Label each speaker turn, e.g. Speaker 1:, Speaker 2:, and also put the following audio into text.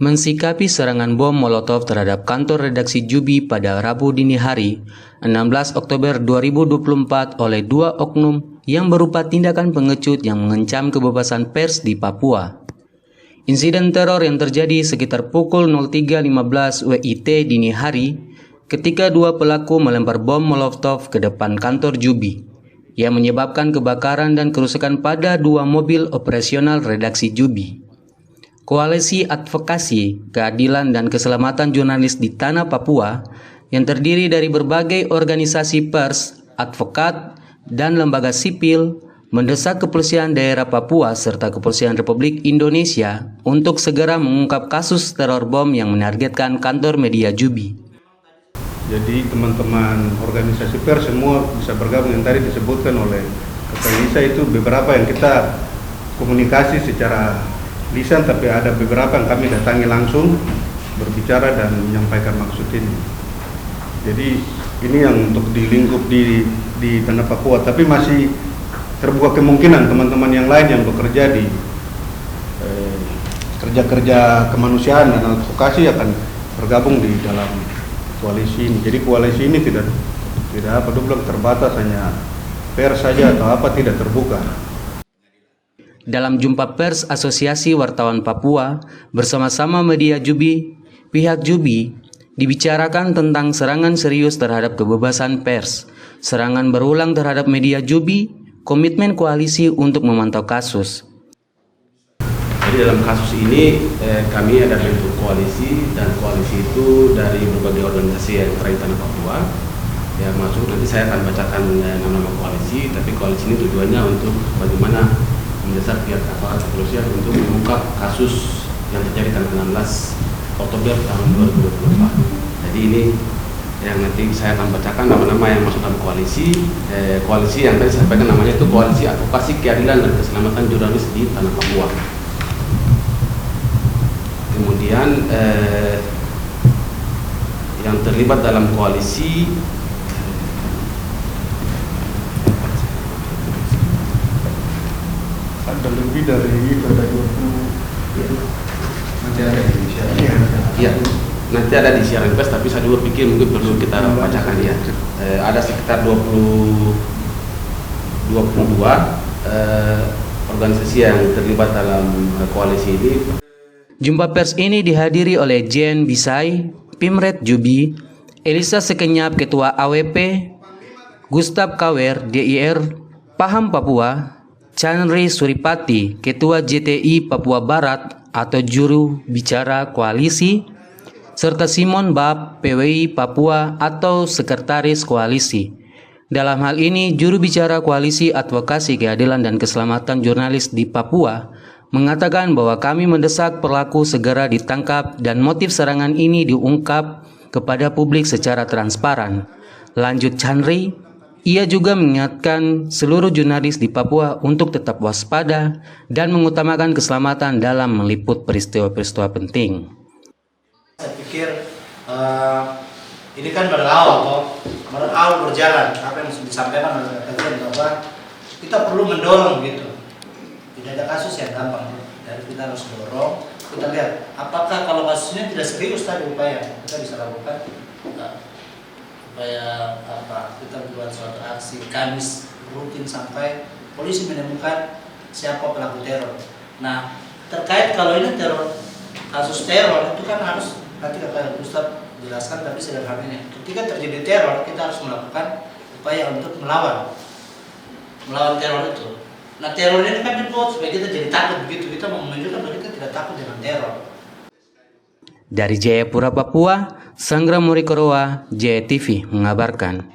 Speaker 1: Mensikapi serangan bom Molotov terhadap kantor redaksi Jubi pada Rabu dini hari, 16 Oktober 2024 oleh dua oknum yang berupa tindakan pengecut yang mengancam kebebasan pers di Papua. Insiden teror yang terjadi sekitar pukul 03.15 WIT dini hari ketika dua pelaku melempar bom Molotov ke depan kantor Jubi, yang menyebabkan kebakaran dan kerusakan pada dua mobil operasional redaksi Jubi. Koalisi Advokasi, Keadilan, dan Keselamatan Jurnalis di Tanah Papua yang terdiri dari berbagai organisasi pers, advokat, dan lembaga sipil mendesak kepolisian daerah Papua serta kepolisian Republik Indonesia untuk segera mengungkap kasus teror bom yang menargetkan kantor media Jubi.
Speaker 2: Jadi teman-teman organisasi pers semua bisa bergabung, yang tadi disebutkan oleh Kak Lisa itu beberapa yang kita komunikasi secara lisan, tapi ada beberapa yang kami datangi langsung berbicara dan menyampaikan maksud ini. Jadi ini yang untuk di lingkup di Tanah Papua, tapi masih terbuka kemungkinan teman-teman yang lain yang bekerja di kerja-kerja kemanusiaan dan advokasi akan bergabung di dalam koalisi ini. Jadi koalisi ini tidak terbatas hanya pers saja atau apa, tidak terbuka.
Speaker 1: Dalam jumpa pers Asosiasi Wartawan Papua bersama-sama media Jubi, pihak Jubi dibicarakan tentang serangan serius terhadap kebebasan pers, serangan berulang terhadap media Jubi, komitmen koalisi untuk memantau kasus.
Speaker 3: Jadi dalam kasus ini kami ada bentuk koalisi, dan koalisi itu dari berbagai organisasi yang terkait Tanah Papua. Ya, masuk nanti saya akan bacakan nama-nama koalisi, tapi koalisi ini tujuannya untuk bagaimana mendesak pihak aparat kepolisian untuk mengungkap kasus yang terjadi tanggal 16 Oktober tahun 2024. Jadi ini yang nanti saya akan bacakan nama-nama yang masuk dalam koalisi. Koalisi yang tadi saya sampaikan namanya itu Koalisi Advokasi, Keadilan, dan Keselamatan Jurnalis di Tanah Papua. Kemudian yang terlibat dalam koalisi
Speaker 2: ada lebih dari itu, ada 20.
Speaker 3: Nanti ada di siaran. Iya, nanti ada di siaran pers, tapi saya juga pikir mungkin perlu kita bacakan ya. Ada sekitar 22 organisasi yang terlibat dalam koalisi ini.
Speaker 1: Jumpa pers ini dihadiri oleh Jen Bisai, Pimret Jubi, Elisa Sekenyap, Ketua AWP, Gustaf Kawer, DIR, Paham Papua, Chandri Suripati, Ketua JTI Papua Barat atau Juru Bicara Koalisi, serta Simon Bab, PWI Papua atau Sekretaris Koalisi. Dalam hal ini, Juru Bicara Koalisi Advokasi, Keadilan, dan Keselamatan Jurnalis di Papua mengatakan bahwa kami mendesak pelaku segera ditangkap dan motif serangan ini diungkap kepada publik secara transparan. Lanjut Chandri, ia juga mengingatkan seluruh jurnalis di Papua untuk tetap waspada dan mengutamakan keselamatan dalam meliput peristiwa-peristiwa penting.
Speaker 4: Saya pikir ini kan baru awal berjalan. Apa yang disampaikan oleh Kalian bahwa kita perlu mendorong gitu. Tidak ada kasus yang gampang, jadi kita harus dorong. Kita lihat apakah kalau kasusnya tidak serius tadi upaya kita bisa lakukan. Supaya kita buat suatu aksi Kamis rutin sampai polisi menemukan siapa pelaku teror. Nah, terkait kalau ini kasus teror itu kan harus nanti Kak Gustaf jelaskan, tapi sederhananya ketika terjadi teror kita harus melakukan upaya untuk melawan teror itu. Nah, teror ini kan dibuat supaya kita jadi takut begitu, kita mau menunjukkan bahwa kita tidak takut dengan teror.
Speaker 1: Dari Jayapura, Papua, Sanggra Murikorowa, JTV mengabarkan.